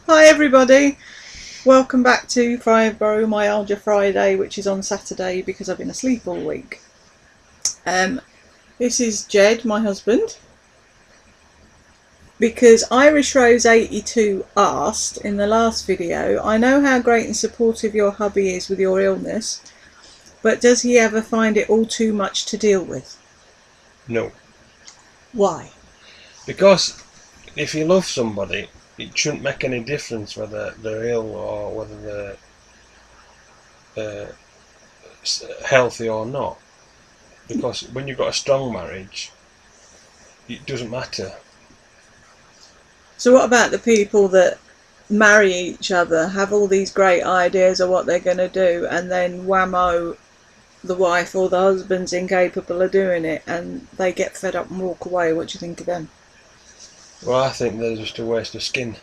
Hi everybody, welcome back to Fibromyalgia Friday, which is on Saturday because I've been asleep all week. This is Jed, my husband, because Irish Rose 82 asked in the last video, I know how great and supportive your hubby is with your illness, but does he ever find it all too much to deal with? No. Why? Because if you love somebody, it shouldn't make any difference whether they're ill or whether they're healthy or not. Because when you've got a strong marriage, it doesn't matter. So what about the people that marry each other, have all these great ideas of what they're going to do, and then whammo, the wife or the husband's incapable of doing it and they get fed up and walk away? What do you think of them? Well, I think they're just a waste of skin.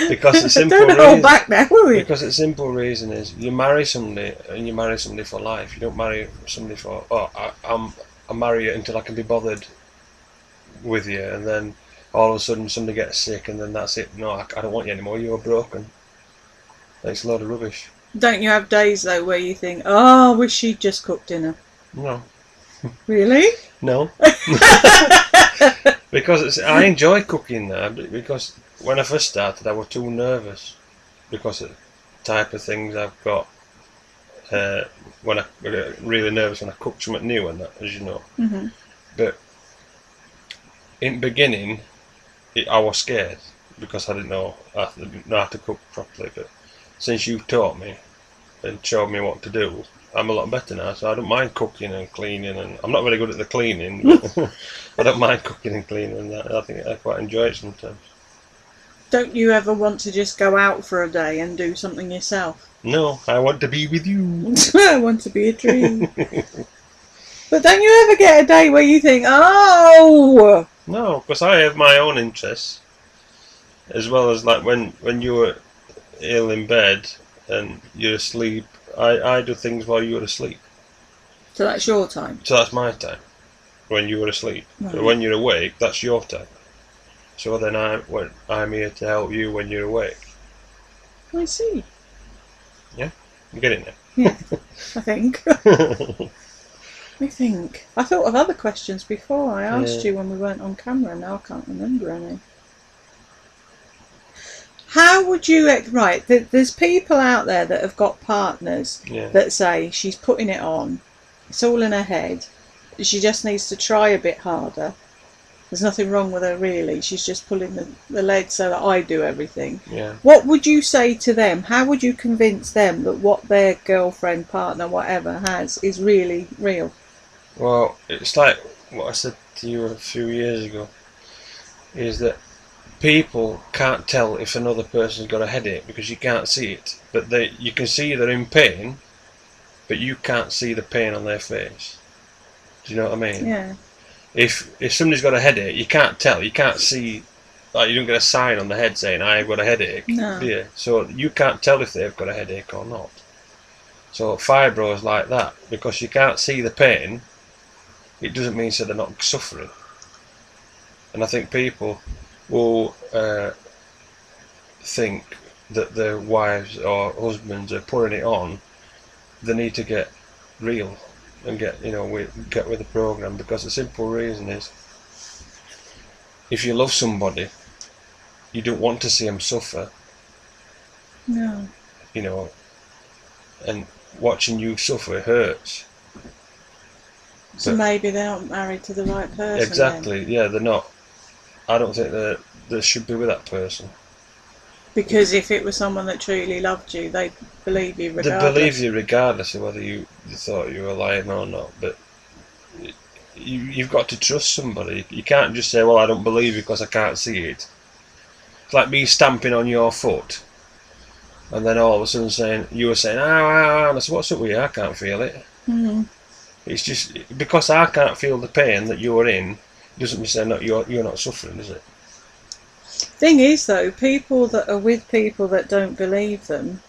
Because the simple Don't hold back now, will you? Because the simple reason is you marry somebody and you marry somebody for life. You don't marry somebody for I'll marry you until I can be bothered with you, and then all of a sudden somebody gets sick and then that's it. No, I don't want you anymore. You're broken. It's a load of rubbish. Don't you have days though where you think, oh, I wish she'd just cooked dinner? No. Really? No. Because I enjoy cooking now, because when I first started I was too nervous because of the type of things I've got. When I get really nervous when I cook something new and that, as you know. Mm-hmm. But in the beginning I was scared because I didn't know how to cook properly, but since you've taught me and showed me what to do, I'm a lot better now, so I don't mind cooking and cleaning, and I'm not very good at the cleaning, but I don't mind cooking and cleaning, and that. I think I quite enjoy it sometimes. Don't you ever want to just go out for a day and do something yourself? No, I want to be with you. I want to be a tree. But don't you ever get a day where you think, oh... No, because I have my own interests, as well as like when you're ill in bed and you're asleep, I do things while you're asleep. So that's your time? So that's my time, when you're asleep. Right. So when you're awake, that's your time. So then I'm here to help you when you're awake. I see. Yeah? You get it now? Yeah, I think. I thought of other questions before I asked you when we weren't on camera, now I can't remember any. How would you... Right, there's people out there that have got partners that say she's putting it on, it's all in her head, she just needs to try a bit harder, there's nothing wrong with her really, she's just pulling the lead so that I do everything. Yeah. What would you say to them? How would you convince them that what their girlfriend, partner, whatever has is really real? Well, it's like what I said to you a few years ago, is that people can't tell if another person's got a headache because you can't see it, but you can see they're in pain, but you can't see the pain on their face. Do you know what I mean? Yeah. If somebody's got a headache, you can't tell. You can't see, like you don't get a sign on the head saying I've got a headache. No. Do you? So you can't tell if they've got a headache or not. So fibro is like that, because you can't see the pain. It doesn't mean so they're not suffering. And I think people will think that their wives or husbands are putting it on. They need to get real and get with the program, because the simple reason is, if you love somebody, you don't want to see them suffer. No. And watching you suffer hurts. So maybe they're not married to the right person. Exactly. Then. Yeah, they're not. I don't think they should be with that person. Because if it was someone that truly loved you, they'd believe you regardless. They believe you regardless of whether you thought you were lying or not. But you've got to trust somebody. You can't just say, well, I don't believe you because I can't see it. It's like me stamping on your foot, and then all of a sudden you were saying, ow, ow, ow, and I said, what's up with you? I can't feel it. Mm-hmm. It's just because I can't feel the pain that you're in, doesn't mean say no, you're not suffering, is it? Thing is though, people that are with people that don't believe them,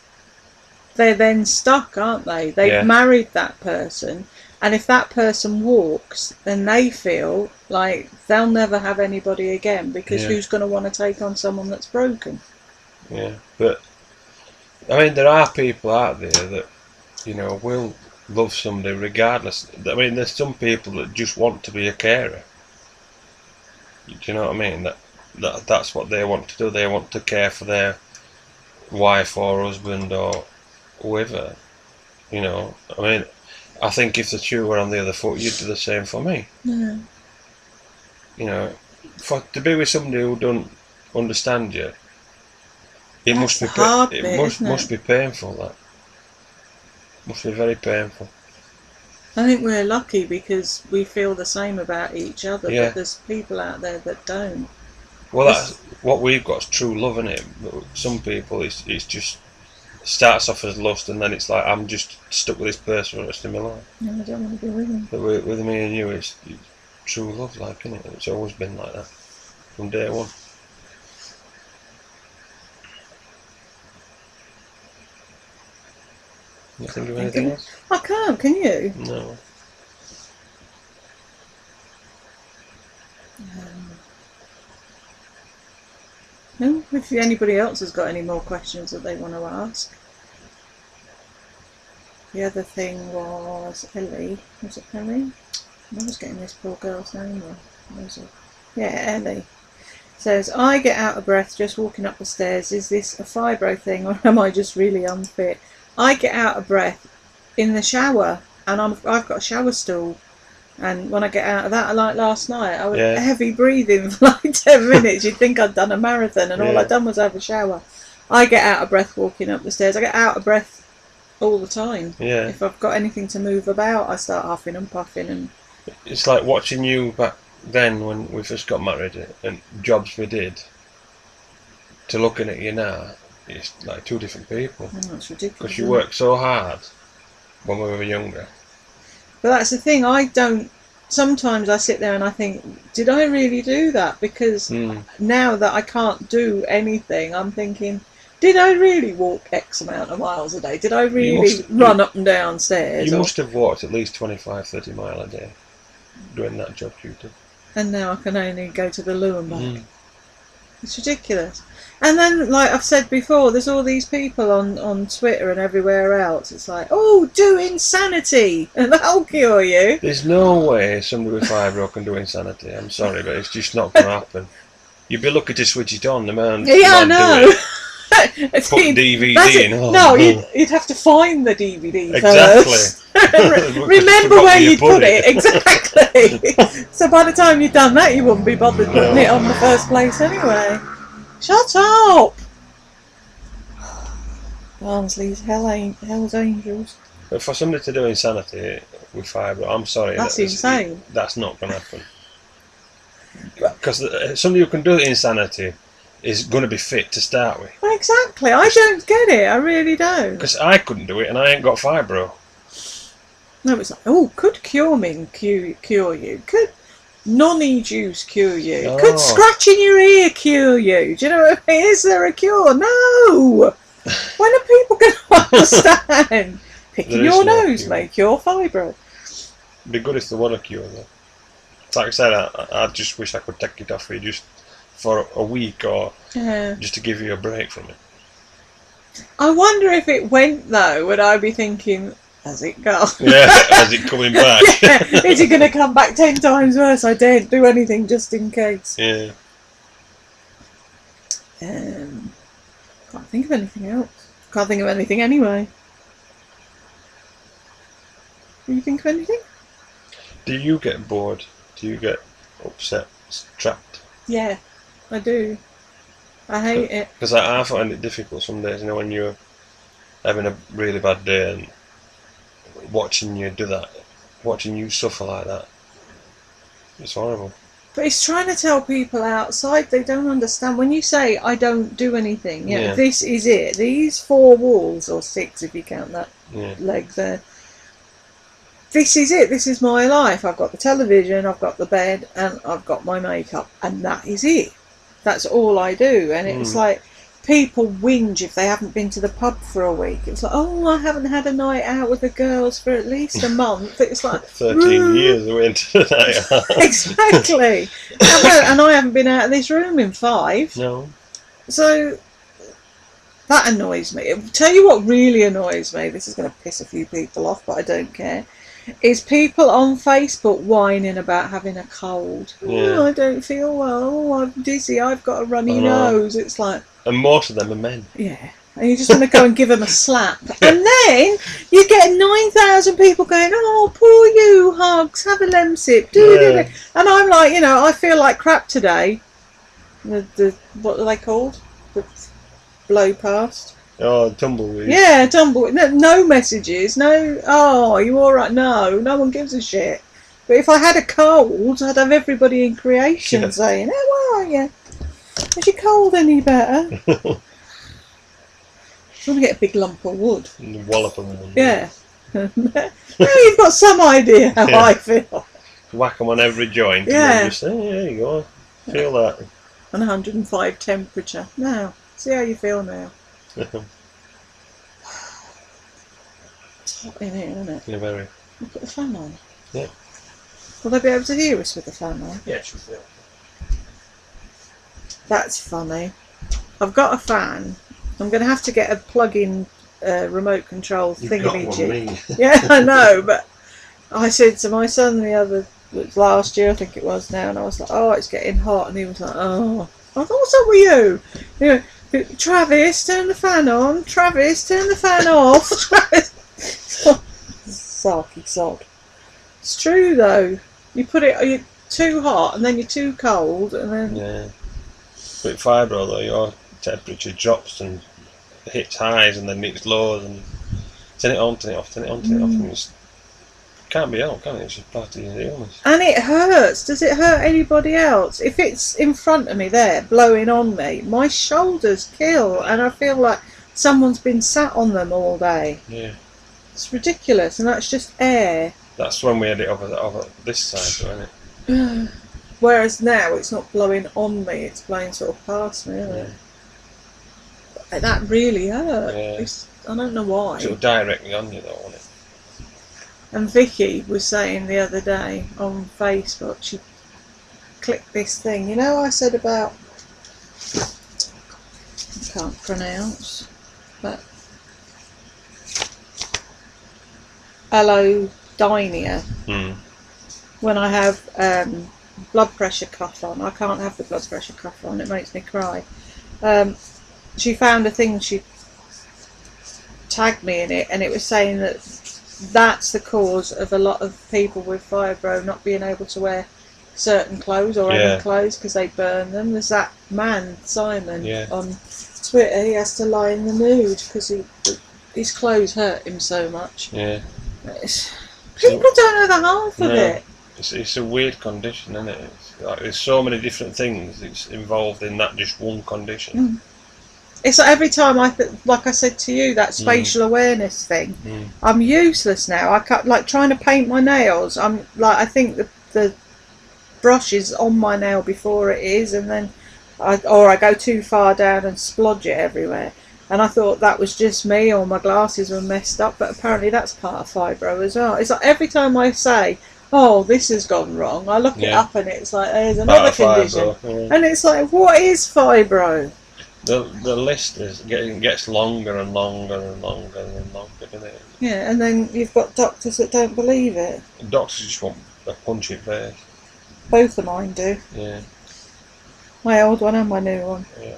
they're then stuck, aren't they? They've married that person, And if that person walks, then they feel like they'll never have anybody again, because who's going to want to take on someone that's broken? Yeah, but I mean, there are people out there that, you know, will love somebody regardless. I mean, there's some people that just want to be a carer. Do you know what I mean? That's what they want to do. They want to care for their wife or husband or whoever. You know, I mean, I think if the shoe were on the other foot, you'd do the same for me. Yeah. You know, to be with somebody who don't understand you, it must be hard it bit, must be painful. That must be very painful. I think we're lucky because we feel the same about each other, Yeah. but there's people out there that don't. Well, that's what we've got is true love, isn't it? But some people, it's just starts off as lust, and then it's like, I'm just stuck with this person for the rest of my life. No, I don't want to be with them. But with me and you, it's true love, like, isn't it? It's always been like that from day one. You think of anything else? I can't, can you? No. No, if anybody else has got any more questions that they want to ask. The other thing was Ellie. Was it Ellie? I was getting this poor girl's name wrong. Was it? Yeah, Ellie. Says, I get out of breath just walking up the stairs. Is this a fibro thing, or am I just really unfit? I get out of breath in the shower, and I've got a shower stool. And when I get out of that, like last night, I was heavy breathing for like 10 minutes. You'd think I'd done a marathon, and all I'd done was have a shower. I get out of breath walking up the stairs. I get out of breath all the time. Yeah. If I've got anything to move about, I start huffing and puffing. And it's like watching you back then when we first got married and jobs we did, to looking at you now, it's like two different people. Oh, that's ridiculous. Because you worked so hard when we were younger. But that's the thing, sometimes I sit there and I think, did I really do that? Because now that I can't do anything, I'm thinking, did I really walk X amount of miles a day? Did I really run up and down stairs? You must have walked at least 25-30 miles a day doing that job you did. And now I can only go to the loo and back. It's ridiculous. And then, like I've said before, there's all these people on Twitter and everywhere else. It's like, oh, do insanity, and that'll cure you. There's no way somebody with fibro can do insanity. I'm sorry, but it's just not going to happen. You'd be lucky to switch it on. The man. Yeah, I know. Put DVD in. Oh, no, you'd have to find the DVD exactly. first. Remember where you'd put it. Exactly. So by the time you'd done that, you wouldn't be bothered putting it on the first place anyway. Shut up! Barnsley's Hell's Angels. But for somebody to do insanity with fibro, I'm sorry. That's insane. That's not going to happen. Because somebody who can do insanity is going to be fit to start with. Well, exactly. I don't get it. I really don't. Because I couldn't do it and I ain't got fibro. No, it's like, oh, could cumin cure you? Could noni juice cure you? Oh. Could scratching your ear cure you? Do you know what I mean? Is there a cure? No! When are people going to understand? Picking your nose may cure fibro. It'd be good if there were a cure though. Like I said, I just wish I could take it off for you just for a week or just to give you a break from it. I wonder if it went though, would I be thinking, has it gone? Yeah, has it coming back? Is it going to come back 10 times worse? I daren't do anything just in case. Yeah. Can't think of anything else. Can't think of anything anyway. Can you think of anything? Do you get bored? Do you get upset, trapped? Yeah, I do. I hate it. Because I find it difficult some days, you know, when you're having a really bad day and watching you do that, watching you suffer like that. It's horrible. But it's trying to tell people outside, they don't understand. When you say, I don't do anything, this is it. These 4 walls, or 6 if you count that leg there. This is it. This is my life. I've got the television, I've got the bed, and I've got my makeup. And that is it. That's all I do. And it's like, people whinge if they haven't been to the pub for a week. It's like, oh, I haven't had a night out with the girls for at least a month. It's like 13 years we went to the night out. Exactly. And I haven't been out of this room in 5. No. So that annoys me. I'll tell you what really annoys me. This is going to piss a few people off, but I don't care. Is people on Facebook whining about having a cold. Yeah. Oh, I don't feel well. Oh, I'm dizzy. I've got a runny nose. It's like... And most of them are men. Yeah. And you just want to go and give them a slap. And then you get 9,000 people going, oh, poor you, hugs, have a lemsip. Yeah. And I'm like, you know, I feel like crap today. The what are they called? The blow past. Oh, tumbleweed. Yeah, tumbleweed. No messages. No, oh, are you all right? No one gives a shit. But if I had a cold, I'd have everybody in creation saying, how are you? Is your cold any better? I want to get a big lump of wood. And wallop them. Yeah. Now you've got some idea how I feel. Whack them on every joint. Yeah. And then just say, yeah, there you go. Feel that. And 105 temperature. Now, see how you feel now. It's hot in here, isn't it? Yeah, very. We'll put the fan on. Yeah. Will they be able to hear us with the fan on? Yeah, she'll feel. That's funny. I've got a fan. I'm going to have to get a plug-in remote control thingamajig. Yeah, I know, but I said to my son last year, I think it was now, and I was like, oh, it's getting hot, and he was like, oh. I thought, what's up with you? You know, Travis, turn the fan on. Travis, turn the fan off. Travis. Sarky sod. It's true though. You put it, you're too hot, and then you're too cold, and then... Yeah. With Fibro though, your temperature drops and hits highs and then hits lows, and turn it on, turn it off, turn it on, turn it off, and it can't be helped, can it? It's just part of the illness. And it hurts. Does it hurt anybody else? If it's in front of me there, blowing on me, my shoulders kill, and I feel like someone's been sat on them all day. Yeah. It's ridiculous, and that's just air. That's when we had it over this side, wasn't it? Whereas now it's not blowing on me, it's blowing sort of past me, isn't it? But that really hurts. Yeah. I don't know why. It's directly on you though, wasn't it? And Vicky was saying the other day on Facebook, she clicked this thing. You know, I said about, I can't pronounce, but allodynia. When I have blood pressure cuff on, I can't have the blood pressure cuff on, it makes me cry. She found a thing, she tagged me in it, and it was saying that that's the cause of a lot of people with fibro not being able to wear certain clothes or any clothes because they burn them. There's that man, Simon, on Twitter, he has to lie in the nude because his clothes hurt him so much. Yeah. People don't know the half of it. It's a weird condition, isn't it? It's like, there's so many different things that's involved in that just one condition. It's like every time like I said to you, that spatial awareness thing, I'm useless now. I can't, like trying to paint my nails, I'm like, I think the brush is on my nail before it is, and then I go too far down and splodge it everywhere. And I thought that was just me, or my glasses were messed up, but apparently that's part of fibro as well. It's like every time I say, oh, this has gone wrong, I look it up and it's like, there's another condition. And it's like, what is fibro? The list gets longer and longer and longer and longer, doesn't it? Yeah, and then you've got doctors that don't believe it. Doctors just want a punch in face. Both of mine do. Yeah. My old one and my new one. Yeah.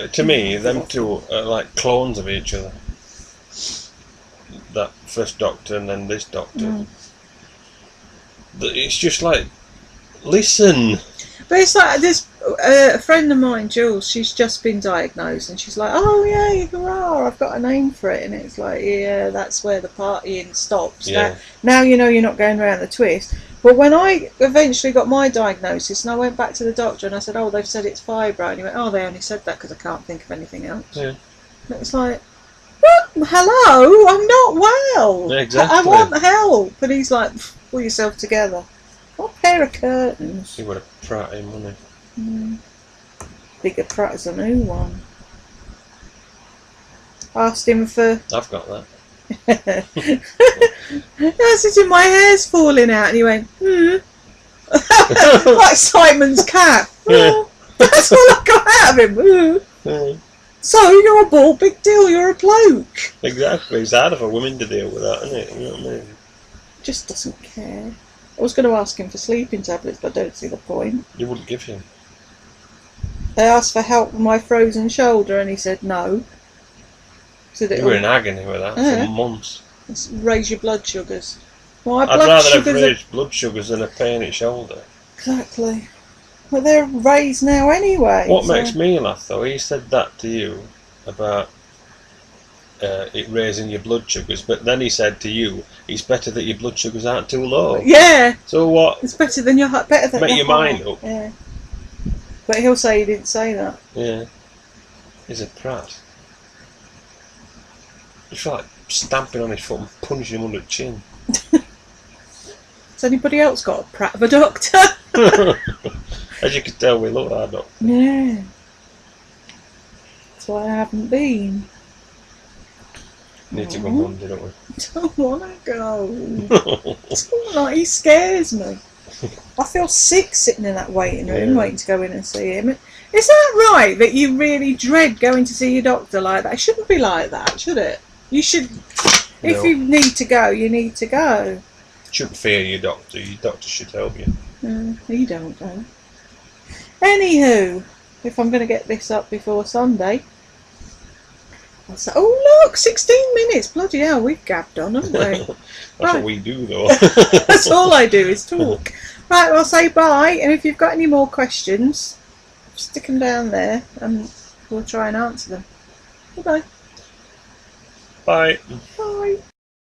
To me, them two are like clones of each other. That first doctor and then this doctor. It's just like, listen. But it's like this. A friend of mine, Jules, she's just been diagnosed, and she's like, "Oh yeah, hurrah! I've got a name for it." And it's like, yeah, that's where the partying stops. Yeah. Now you know you're not going around the twist. But when I eventually got my diagnosis, and I went back to the doctor, and I said, "Oh, they've said it's fibro," and he went, "Oh, they only said that because I can't think of anything else." Yeah. And it's like, what? Hello, I'm not well. Yeah, exactly. I want help. And he's like, pull yourself together. What pair of curtains? He would have prat him, wouldn't he? bigger prat as a new one. Asked him for... I've got that. I said, my hair's falling out, and he went, like Simon's cat. Oh, that's all I got out of him. So you're a ball, big deal, you're a bloke. Exactly, it's hard for women to deal with that, isn't it? You know what I mean? Just doesn't care. I was going to ask him for sleeping tablets, but I don't see the point. You wouldn't give him. I asked for help with my frozen shoulder, and he said no. So You were in agony with that for months. Raise your blood sugars. My I'd rather have raised blood sugars than a pain in shoulder. Exactly. Well, they're raised now anyway. What makes me laugh though, he said that to you about it raising your blood sugars, but then he said to you, it's better that your blood sugars aren't too low. Yeah. So what? It's better than your heart. Better than make your mind up. Yeah. But he'll say he didn't say that. Yeah. He's a prat. You feel like stamping on his foot and punching him under the chin. Has anybody else got a prat of a doctor? As you can tell, we love our doctor. Yeah. That's why I haven't been. Need to go Monday, don't we? Don't want to go. He scares me. I feel sick sitting in that waiting room waiting to go in and see him. Is that right that you really dread going to see your doctor like that? It shouldn't be like that, should it? You should, if you need to go, you need to go. Shouldn't fear your doctor. Your doctor should help you. You don't know. Anywho, if I'm going to get this up before Sunday, I'll say, oh look, 16 minutes. Bloody hell, we've gabbed on, haven't we? That's what we do, though. That's all I do is talk. Right, well, I'll say bye, and if you've got any more questions, stick them down there, and we'll try and answer them. Goodbye. Bye. Bye.